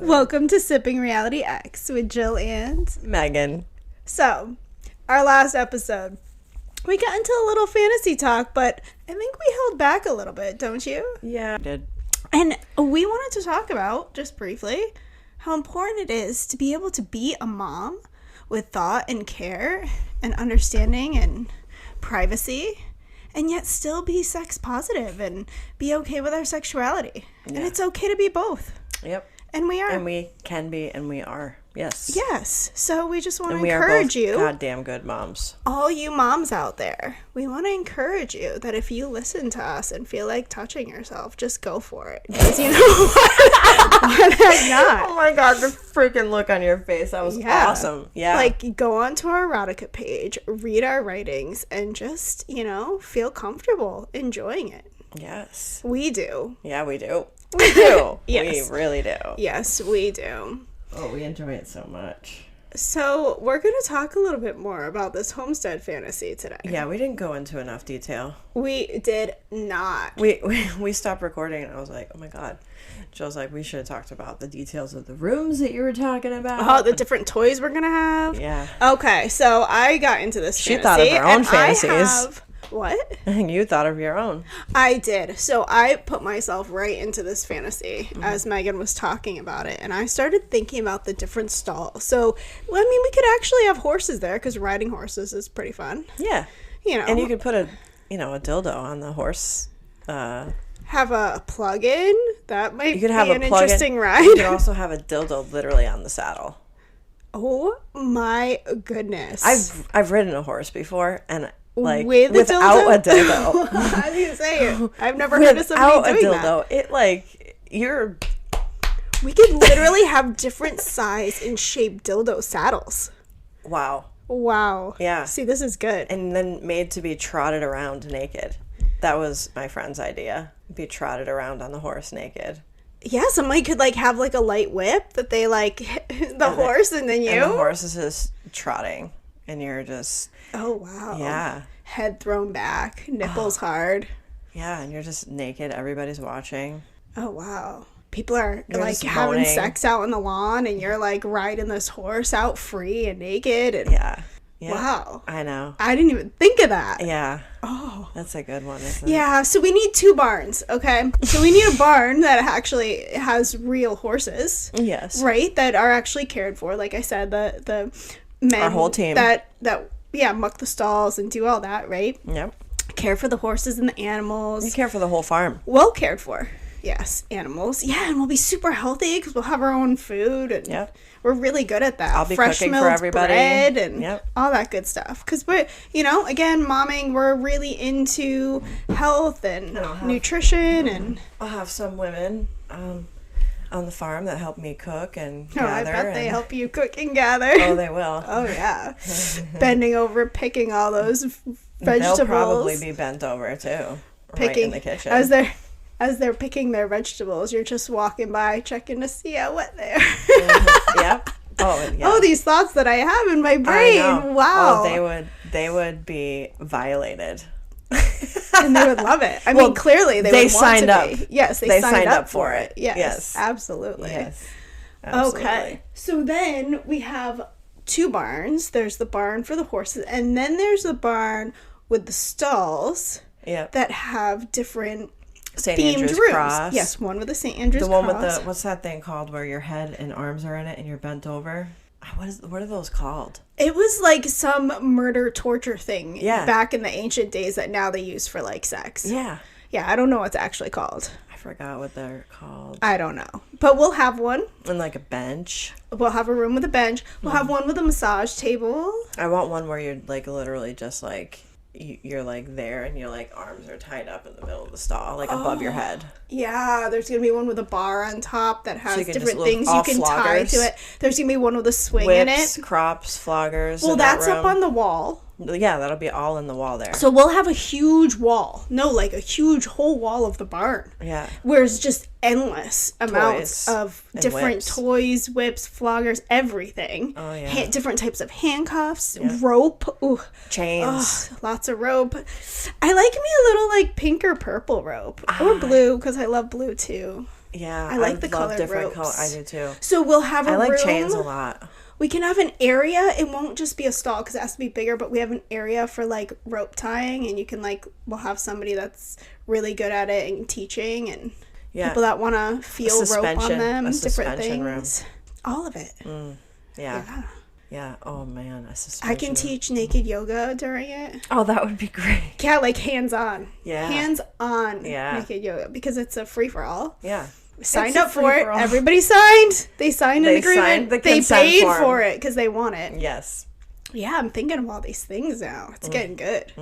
Welcome to Sipping Reality X with Jill and Megan. So, our last episode, we got into a little fantasy talk, but I think we held back a little bit, don't you? Yeah, I did. And we wanted to talk about, just briefly, how important it is to be able to be a mom with thought and care and understanding and privacy, and yet still be sex positive and be okay with our sexuality. Yeah. And it's okay to be both. Yep. And we are. And we can be, and we are. Yes. Yes. So we just want to we encourage are both you. Goddamn good moms. All you moms out there. We want to encourage you that if you listen to us and feel like touching yourself, just go for it. Because you know what? Why the heck not? Oh my god, the freaking look on your face. That was awesome. Yeah. Like, go onto our erotica page, read our writings, and just, feel comfortable enjoying it. Yes. We do. Yeah, we do. We do. Yes. We really do. Yes, we do. Oh, we enjoy it so much. So, we're going to talk a little bit more about this homestead fantasy today. Yeah, we didn't go into enough detail. We did not. We stopped recording, and I was like, oh my god. Jill's like, we should have talked about the details of the rooms that you were talking about. Oh, the different toys we're going to have? Yeah. Okay, so I got into this She fantasy. thought of her own fantasies. What? You thought of your own. I did. So I put myself right into this fantasy as Megan was talking about it. And I started thinking about the different stalls. So, we could actually have horses there because riding horses is pretty fun. Yeah. And you could put a dildo on the horse. Have a plug-in. That might be an interesting ride. You could also have a dildo literally on the saddle. Oh my goodness. I've ridden a horse before, and like without a dildo. I was gonna say, I've never heard of somebody doing that. We could literally have different size and shaped dildo saddles. Wow. Yeah. See, this is good. And then made to be trotted around naked. That was my friend's idea. Be trotted around on the horse naked. Yeah, somebody could have a light whip that they horse and then you. And the horse is just trotting. And you're just... Oh, wow. Yeah. Head thrown back, nipples hard. Yeah, and you're just naked. Everybody's watching. Oh, wow. People are, having sex out on the lawn, and you're, riding this horse out free and naked. And yeah. Wow. I know. I didn't even think of that. Yeah. Oh. That's a good one, isn't it? Yeah, so we need 2 barns, okay? So we need a barn that actually has real horses. Yes. Right? That are actually cared for. Like I said, the men our whole team that muck the stalls and do all that, right? Yep. Care for the horses and the animals. You care for the whole farm. Well cared for. Yes, animals. Yeah, and we'll be super healthy because we'll have our own food, and we're really good at that. I'll be cooking for everybody. Bread and all that good stuff. Because we're, again, momming, we're really into health and nutrition, and I'll have some women on the farm that help me cook and gather. I bet they help you cook and gather. Oh, they will. Oh, yeah. Bending over, picking all those vegetables. They'll probably be bent over, too. Picking, right in the kitchen. As they're picking their vegetables, you're just walking by, checking to see how wet they are. Mm-hmm. Yep. Oh, yeah. Oh, these thoughts that I have in my brain. Wow. Oh, they would be violated. And they would love it. I mean, clearly they would signed want to up. Be. Yes, they signed up for it. Yes, absolutely. Yes. Absolutely. Okay. So then we have 2 barns. There's the barn for the horses, and then there's the barn with the stalls that have different St. themed Andrew's rooms. Cross. Yes, one with the St. Andrew's Cross. The one with what's that thing called where your head and arms are in it and you're bent over? What are those called? It was like some murder torture thing back in the ancient days that now they use for sex. Yeah. Yeah, I don't know what it's actually called. I forgot what they're called. I don't know. But we'll have one. And a bench. We'll have a room with a bench. We'll have one with a massage table. I want one where you're literally just you're there and your arms are tied up in the middle of the stall, above your head. Yeah, there's gonna be one with a bar on top that has different things you can tie to it. There's gonna be one with a swing in it. Crops, floggers. Well, that's up on the wall. Yeah, that'll be all in the wall there. So we'll have a huge wall. No, a huge whole wall of the barn. Yeah. Where it's just endless amounts of different toys, whips, floggers, everything. Oh, yeah. Different types of handcuffs, rope. Ooh. Chains. Lots of rope. I like me a little pink or purple rope. Or blue, because I love blue too. Yeah, I like the colored different ropes. I do too. So we'll have a room. I like chains a lot. We can have an area. It won't just be a stall because it has to be bigger, but we have an area for like rope tying, and you can like, we'll have somebody that's really good at it and teaching, and people that want to feel rope on them, different things. Room. All of it. Yeah. Oh man, I can teach naked yoga during it. Oh, that would be great. Yeah, like hands on. Yeah. Hands on naked yoga because it's a free for all. Yeah. Signed up for it. Everybody signed. They signed an agreement. They paid for it because they want it. Yes. Yeah, I'm thinking of all these things now. It's getting good.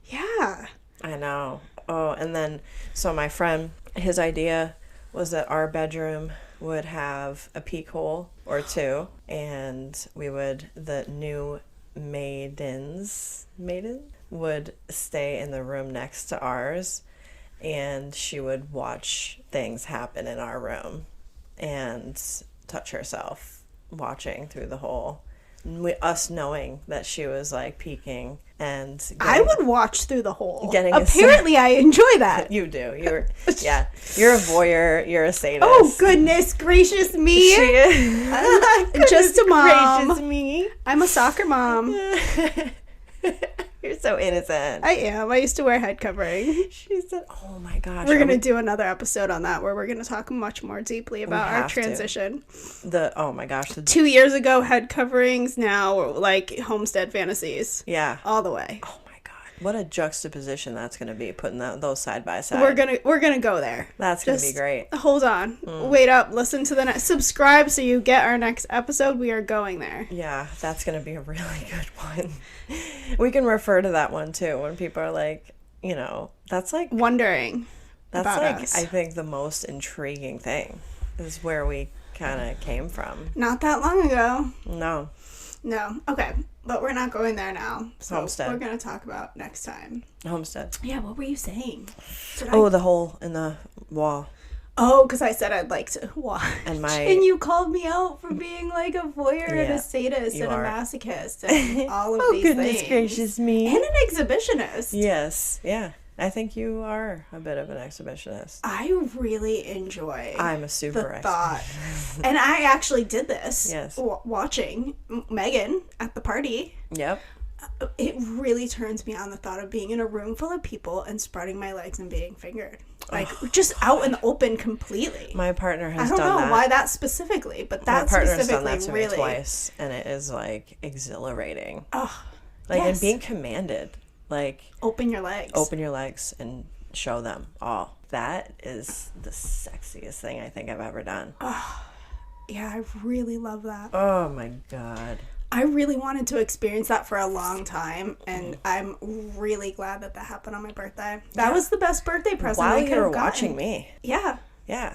Yeah. I know. Oh, and then, so my friend, his idea was that our bedroom would have a peek hole or two, and the new maiden would stay in the room next to ours, and she would watch things happen in our room and touch herself watching through the hole. Us knowing that she was like peeking and I would watch through the hole. Apparently I enjoy that. You do. You're a voyeur. You're a sadist. Oh goodness gracious me! She is. Just a mom. Gracious me. I'm a soccer mom. You're so innocent. I am. I used to wear head covering. She said, "Oh my gosh." We're going to do another episode on that where we're going to talk much more deeply about our transition. Oh my gosh. 2 years ago, head coverings. Now, like, homestead fantasies. Yeah. All the way. Oh my god. What a juxtaposition that's going to be, putting those side by side. We're gonna go there. That's going to be great. Hold on. Wait up. Listen to the next. Subscribe so you get our next episode. We are going there. Yeah, that's going to be a really good one. We can refer to that one too when people are like, that's like wondering. That's about like us. I think the most intriguing thing is where we kind of came from. Not that long ago. No. Okay, but we're not going there now. So Homestead. We're gonna talk about next time. Homestead. Yeah. What were you saying? The hole in the wall. Oh, because I said I'd like to watch. And you called me out for being like a voyeur and a sadist and a masochist and all of these things. Oh, goodness gracious me. And an exhibitionist. Yes. Yeah. I think you are a bit of an exhibitionist. I really enjoy I'm a super the thought. And I actually did this. Yes. Watching Megan at the party. Yep. It really turns me on, the thought of being in a room full of people and spreading my legs and being fingered. Like, just out in the open completely. My partner has done that. I don't know why that specifically, but that my partner's specifically done that to really me twice, and it is, like, exhilarating. Oh, like, yes. And being commanded. Like, open your legs and show them all. That is the sexiest thing I think I've ever done. Oh, yeah, I really love that. Oh, my God. I really wanted to experience that for a long time, and I'm really glad that happened on my birthday. That was the best birthday present I could have gotten. While you were watching me. Yeah. Yeah.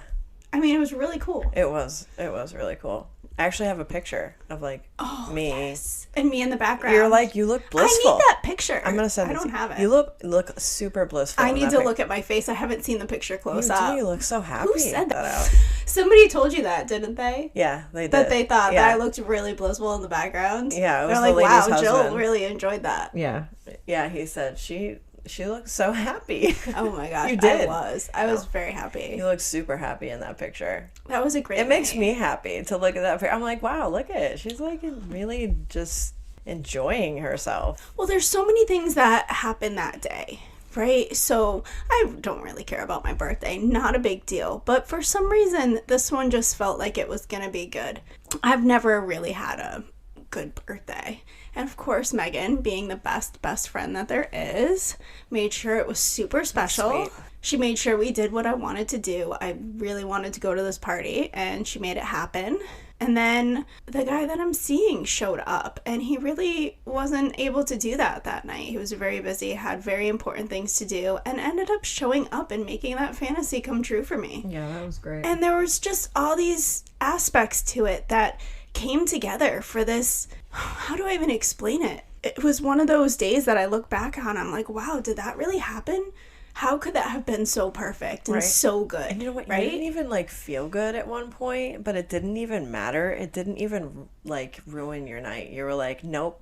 I mean, it was really cool. It was really cool. I actually have a picture of, like, me. Yes. And me in the background. You're like, you look blissful. I need that picture. I'm going to send it. I don't have it. You look super blissful. I need to look at my face. I haven't seen the picture close up. You look so happy. Who said that? Somebody told you that, didn't they? Yeah, they did. That they thought that I looked really blissful in the background. Yeah, it was They're the like, lady's wow, husband. Jill really enjoyed that. Yeah. Yeah, he said she looks so happy. Oh my gosh. You did. I was very happy. You look super happy in that picture. That was a great It makes me happy to look at that picture. I'm like, wow, look at it. She's like really just enjoying herself. Well, there's so many things that happen that day, right? So I don't really care about my birthday. Not a big deal. But for some reason, this one just felt like it was going to be good. I've never really had a good birthday. And of course, Megan, being the best friend that there is, made sure it was super special. She made sure we did what I wanted to do. I really wanted to go to this party, and she made it happen. And then the guy that I'm seeing showed up, and he really wasn't able to do that night. He was very busy, had very important things to do, and ended up showing up and making that fantasy come true for me. Yeah, that was great. And there was just all these aspects to it that came together for this. How do I even explain it? It was one of those days that I look back on, I'm like, wow, did that really happen? how could that have been so perfect and so good? And you know what? Right? You didn't even like feel good at one point, but it didn't even matter. It didn't even like ruin your night. You were like, nope.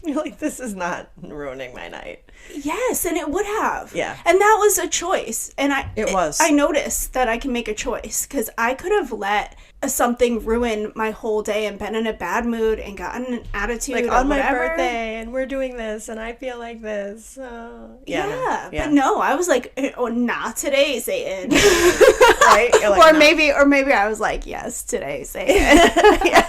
You're like, this is not ruining my night. Yes, and it would have. Yeah. And that was a choice. And It was. I noticed that I can make a choice, because I could have let something ruin my whole day and been in a bad mood and gotten an attitude, like or on my whatever. birthday, and we're doing this, and I feel like this. Yeah. But no, I was like, oh, not today, Satan. Right? You're like, or no. maybe I was like, yes, today, Satan. Yeah.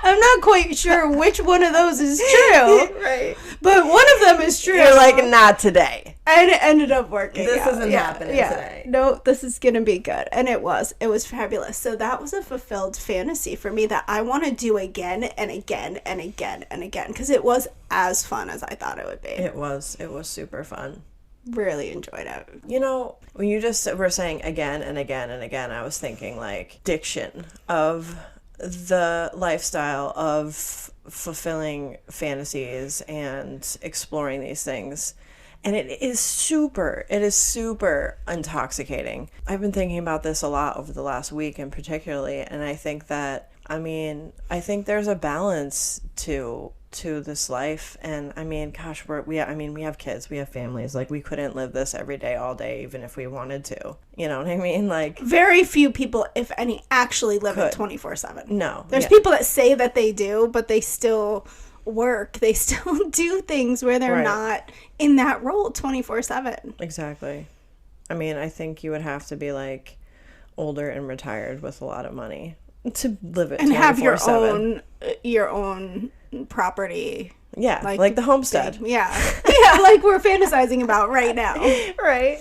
I'm not quite sure which one of those is true. Right. But one of them is true. You're like, not today. And it ended up working. This isn't happening today. No, this is going to be good. And it was. It was fabulous. So that was a fulfilled fantasy for me that I want to do again and again and again and again, because it was as fun as I thought it would be. It was super fun. Really enjoyed it. You know, when you just were saying again and again and again, I was thinking like diction of the lifestyle of fulfilling fantasies and exploring these things. And it is super intoxicating. I've been thinking about this a lot over the last week and particularly, and I think that, I think there's a balance to this life. And gosh, we have kids, we have families. Like, we couldn't live this every day, all day, even if we wanted to. You know what I mean? Like, very few people, if any, actually live it 24/7. No. There's people that say that they do, but they still work. They still do things where they're not in that role 24/7. Exactly. I think you would have to be like older and retired with a lot of money to live it and 24/7. have your own property. Yeah, like the homestead. Yeah, like we're fantasizing about right now. Right.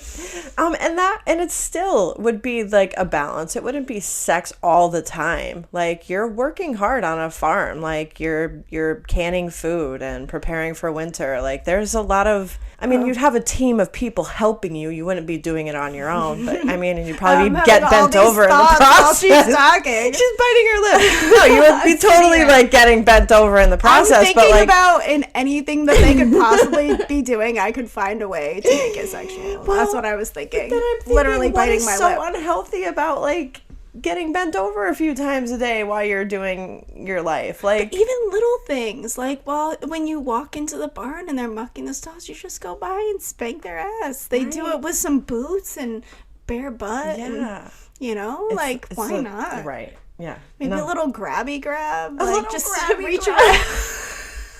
And it still would be like a balance. It wouldn't be sex all the time. Like, you're working hard on a farm. Like, you're canning food and preparing for winter. Like, there's a lot of, you'd have a team of people helping you. You wouldn't be doing it on your own. But and you'd probably get bent over in the process. She's talking. She's biting her lip. No, you would be totally like getting bent over in the process. I'm thinking but like, about in anything that they could possibly be doing, I could find a way to make it sexual. Well, that's what I was thinking. Then I'm thinking, literally biting my lip. What is so unhealthy about like getting bent over a few times a day while you're doing your life? Like, but even little things, like when you walk into the barn and they're mucking the stalls, you just go by and spank their ass. They do it with some boots and bare butt. Yeah. And, why not? Right. Yeah. Maybe a little grabby grab. A like, little just grabby reach grab. around.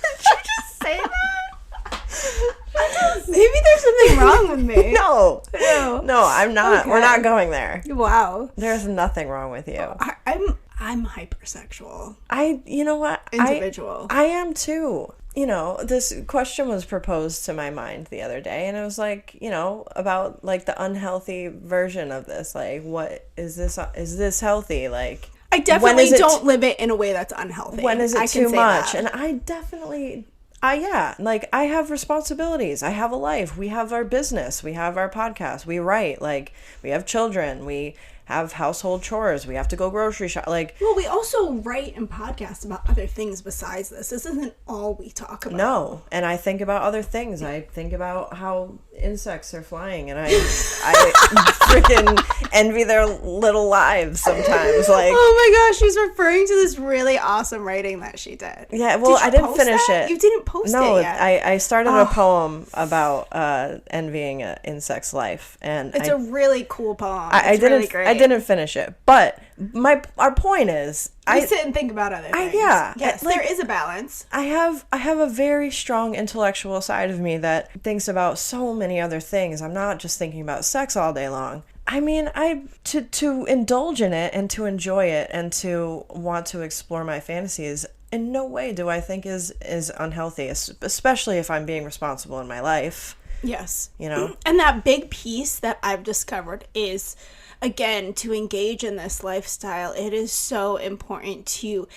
Did you just say that? Maybe there's something wrong with me. No, I'm not. Okay. We're not going there. Wow. There's nothing wrong with you. I'm hypersexual. You know what? Individual. I am too. This question was proposed to my mind the other day, and it was like, about like the unhealthy version of this. Like, what is this? Is this healthy? Like, I definitely don't live it in a way that's unhealthy. When is it too much? That. And I definitely, like, I have responsibilities. I have a life. We have our business. We have our podcast. We write. Like, we have children. We have household chores. We have to go grocery shop. Like, well, we also write and podcast about other things besides this. This isn't all we talk about. No, and I think about other things. I think about how insects are flying, and I freaking envy their little lives sometimes. Like, oh my gosh, she's referring to this really awesome writing that she did. Yeah, well, I didn't finish it. You didn't post it yet. I started a poem about envying an insect's life, and it's a really cool poem. It's really great. I didn't finish it, but our point is, I sit and think about other things. Yes, there is a balance. I have a very strong intellectual side of me that thinks about so many other things. I'm not just thinking about sex all day long. To indulge in it and to enjoy it and to want to explore my fantasies, in no way do I think is unhealthy, especially if I'm being responsible in my life. Yes. And that big piece that I've discovered is, again, to engage in this lifestyle, it is so important to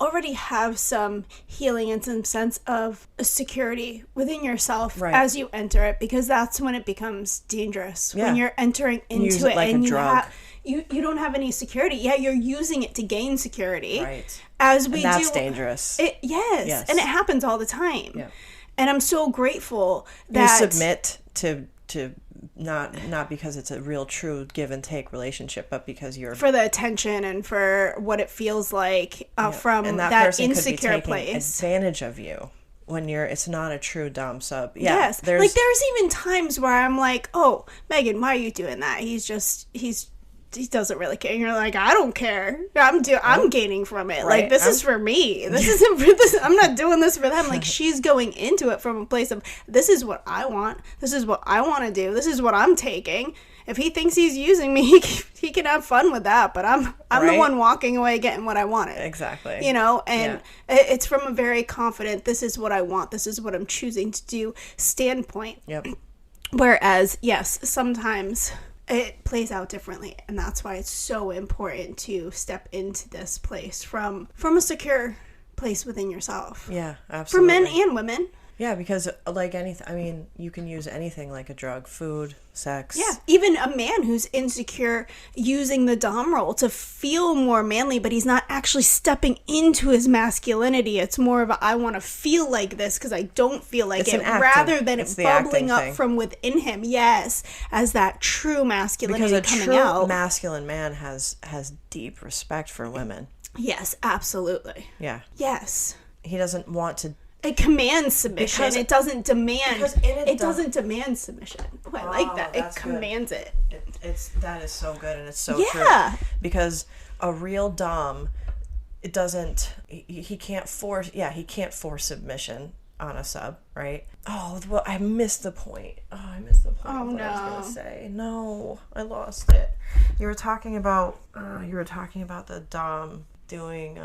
already have some healing and some sense of security within yourself as you enter it, because that's when it becomes dangerous. When you're entering into it, like and a drug. you don't have any security. Yeah, you're using it to gain security. Right. That's dangerous. Yes. And it happens all the time. Yeah. And I'm so grateful that you submit to to not because it's a real true give and take relationship, but because you're for the attention and for what it feels like from and that person insecure could be taking place. advantage of you when it's not a true dom sub. Yes, like there's even times where I'm like, oh, Megan, why are you doing that? He doesn't really care. And you're like, I don't care. I'm gaining from it. Right. Like, this is for me. This isn't for this. I'm not doing this for them. Like, she's going into it from a place of, this is what I want. This is what I want to do. This is what I'm taking. If he thinks he's using me, he can have fun with that. But I'm the one walking away getting what I wanted. Exactly. You know, and it's from a very confident, this is what I want. This is what I'm choosing to do standpoint. Yep. Whereas, yes, sometimes it plays out differently, and that's why it's so important to step into this place from a secure place within yourself. Yeah, absolutely. For men and women. Yeah, because like anything, I mean, you can use anything like a drug, food, sex. Yeah, even a man who's insecure using the dom role to feel more manly, but he's not actually stepping into his masculinity. It's more of a, I want to feel like this because I don't feel like it, rather than it bubbling up from within him. Yes, as that true masculinity coming out. Because a true masculine man has deep respect for women. Yes, absolutely. Yeah. Yes. He doesn't want to. It commands submission. It doesn't demand. It doesn't demand submission. Oh, I like that. It commands it. That is so good, and it's so true. Because a real dom, it doesn't. He can't force. Yeah, he can't force submission on a sub, right? Oh, well, I missed the point. I missed the point of what I was gonna say. No, I lost it. You were talking about the dom doing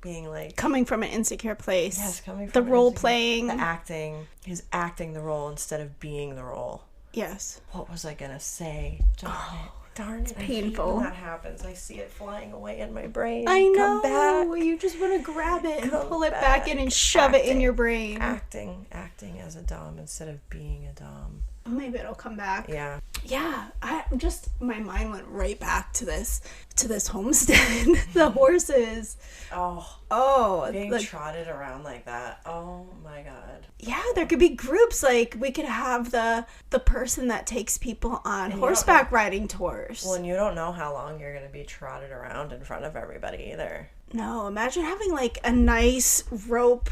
being like coming from an insecure place. Yes, coming from the role playing, the acting. He's acting the role instead of being the role. Yes. What was I gonna say? Darn it. It's painful. When that happens, I see it flying away in my brain. I know. Come back. You just want to grab it and pull it back in and shove it in your brain. Acting as a dom instead of being a dom. Maybe it'll come back. Yeah. Yeah. My mind went right back to this homestead. The horses. Oh. Being trotted around like that. Oh my God. Yeah, there could be groups. Like, we could have the person that takes people on horseback riding tours. Well, and you don't know how long you're going to be trotted around in front of everybody either. No, imagine having like a nice rope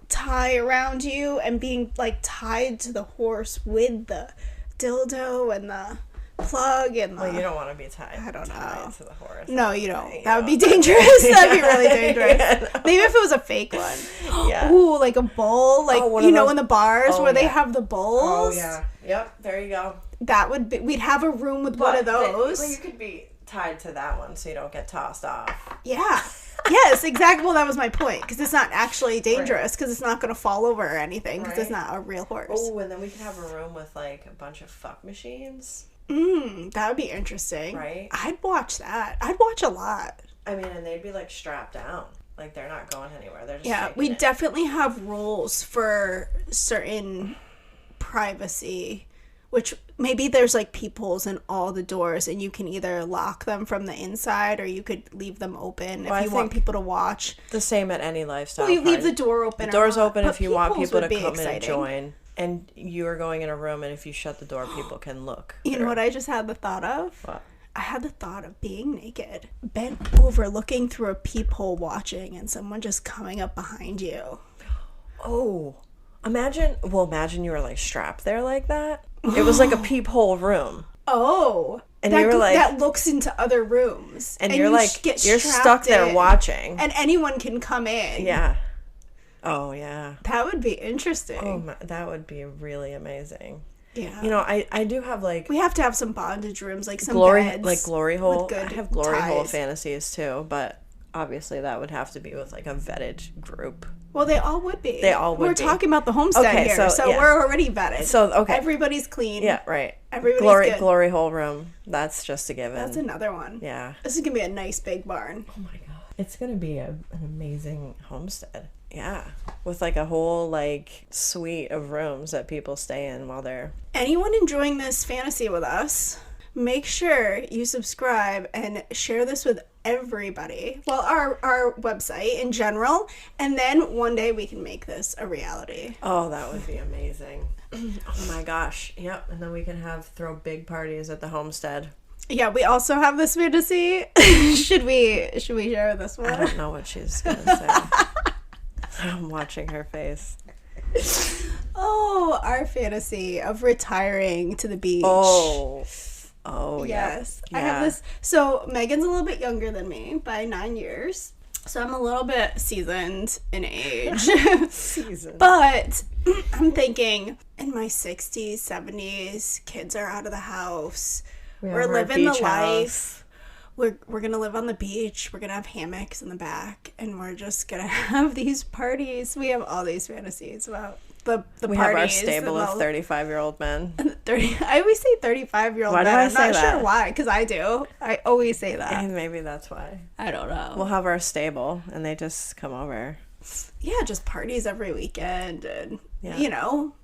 tie around you and being like tied to the horse with the dildo and the plug and the... Well, you don't want to be tied. I don't know. To the horse. No, you don't. That would be dangerous. That'd be really dangerous. Yeah, no. Maybe if it was a fake one. Yeah. Ooh, like a bull, like in the bars where they have the bulls. Oh yeah. Yep. There you go. That would be. We'd have a room with one of those. Well, you could be tied to that one so you don't get tossed off. Yeah. Yes, exactly. Well, that was my point, because it's not actually dangerous, because it's not going to fall over or anything, because it's not a real horse. Oh, and then we could have a room with like a bunch of fuck machines. That would be interesting. Right? I'd watch that. I'd watch a lot. I mean, and they'd be like strapped down. Like they're not going anywhere. They're just we definitely have rules for certain privacy, which maybe there's like peepholes in all the doors, and you can either lock them from the inside or you could leave them open if you want people to watch. The same at any lifestyle. Well, you leave the door open. The door's open if you want people to come in and join. And you are going in a room, and if you shut the door, people can look. You know what I just had the thought of? What? I had the thought of being naked, bent over, looking through a peephole, watching, and someone just coming up behind you. Oh. Imagine you were like strapped there like that. It was like a peephole room. Oh. And you were like... that looks into other rooms. And you're like, you're stuck there watching. And anyone can come in. Yeah. Oh, yeah. That would be interesting. Oh, that would be really amazing. Yeah. You know, I do have like... We have to have some bondage rooms, like some beds. Like glory hole. I have glory hole fantasies too, but obviously that would have to be with like a vetted group. Well, they all would be. We're talking about the homestead here, so we're already vetted. So, okay. Everybody's clean. Yeah, right. Everybody's good. Glory hole room. That's just a given. That's another one. Yeah. This is going to be a nice big barn. Oh my God. It's going to be an amazing homestead. Yeah. With like a whole like suite of rooms that people stay in while they're... Anyone enjoying this fantasy with us, make sure you subscribe and share this with everybody. Well, our website in general. And then one day we can make this a reality. Oh, that would be amazing. Oh my gosh. Yep. And then we can throw big parties at the homestead. Yeah, we also have this fantasy. Should we share this one? I don't know what she's going to say. I'm watching her face. Oh, our fantasy of retiring to the beach. Oh, yes. Yeah. I have this. So Megan's a little bit younger than me by 9 years. So I'm a little bit seasoned in age. Seasoned. But I'm thinking in my 60s, 70s, kids are out of the house. We're living the life. We're going to live on the beach. We're going to have hammocks in the back. And we're just going to have these parties. We have all these fantasies about the we parties. We have our stable of 35-year-old men. I always say 35-year-old men. Why do I I'm say not that? Sure why, because I do. I always say that. And maybe that's why. I don't know. We'll have our stable, and they just come over. Yeah, just parties every weekend. And, Yeah. you know,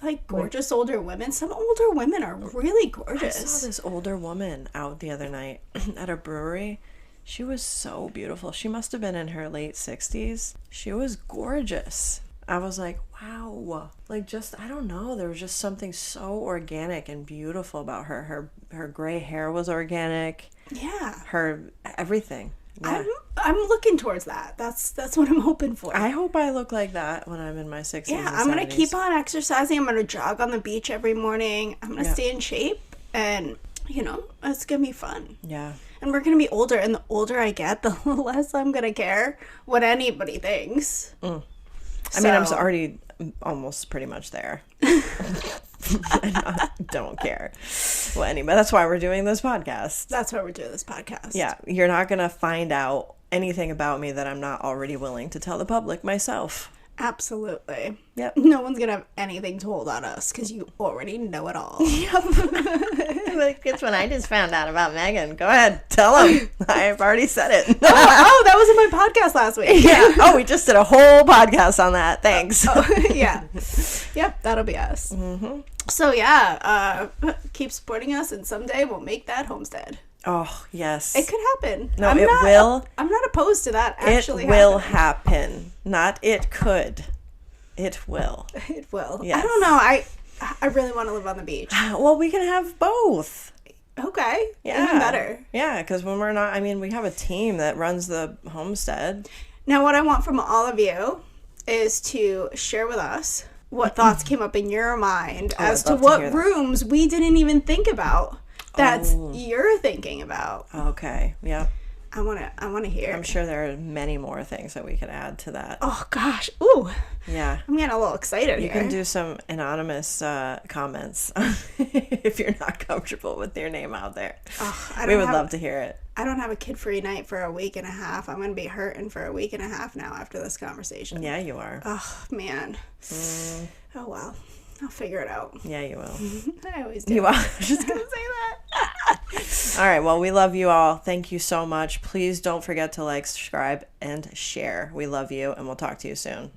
like gorgeous older women. Some older women are really gorgeous. I saw this older woman out the other night at a brewery. She was so beautiful. She must have been in her late 60s. She was gorgeous. I was like, wow. Like, just, I don't know. There was just something so organic and beautiful about her. Her gray hair was organic. Yeah. Her everything. Yeah. I'm looking towards that. That's what I'm hoping for. I hope I look like that when I'm in my 60s. Yeah, and I'm going to 70s. keep on exercising. I'm going to jog on the beach every morning. I'm going to stay in shape. And, you know, it's going to be fun. Yeah. And we're going to be older. And the older I get, the less I'm going to care what anybody thinks. I mean, I'm already almost pretty much there. I don't care what anybody. That's why we're doing this podcast. That's why we're doing this podcast. Yeah, you're not going to find out anything about me that I'm not already willing to tell the public myself. Absolutely. Yep. No one's going to have anything told on us because you already know it all. Like, it's when I just found out about Megan. Go ahead, tell him. I've already said it. Oh, that was in my podcast last week. Yeah. Oh, we just did a whole podcast on that. Thanks. Yeah. Yep, that'll be us. Mm-hmm. So, yeah, keep supporting us, and someday we'll make that homestead. Oh, yes. It could happen. No, it will. I'm not opposed to that actually It will happen. Not it could. It will. It will. Yes. I don't know. I really want to live on the beach. Well, we can have both. Okay. Yeah. Even better. Yeah, because when we're not, I mean, we have a team that runs the homestead. Now, what I want from all of you is to share with us what thoughts came up in your mind as to what rooms we didn't even think about that you're thinking about. Okay. Yep. I want to hear. I'm sure there are many more things that we could add to that. Oh gosh. Ooh. Yeah. I'm getting a little excited You here. can do some anonymous comments if you're not comfortable with your name out there. We would love to hear it. I don't have a kid-free night for a week and a half. I'm going to be hurting for a week and a half now after this conversation. Yeah, you are. Oh, man. Oh, well. I'll figure it out. Yeah, you will. I always do. You are. I was just going to say that. All right. Well, we love you all. Thank you so much. Please don't forget to like, subscribe, and share. We love you, and we'll talk to you soon.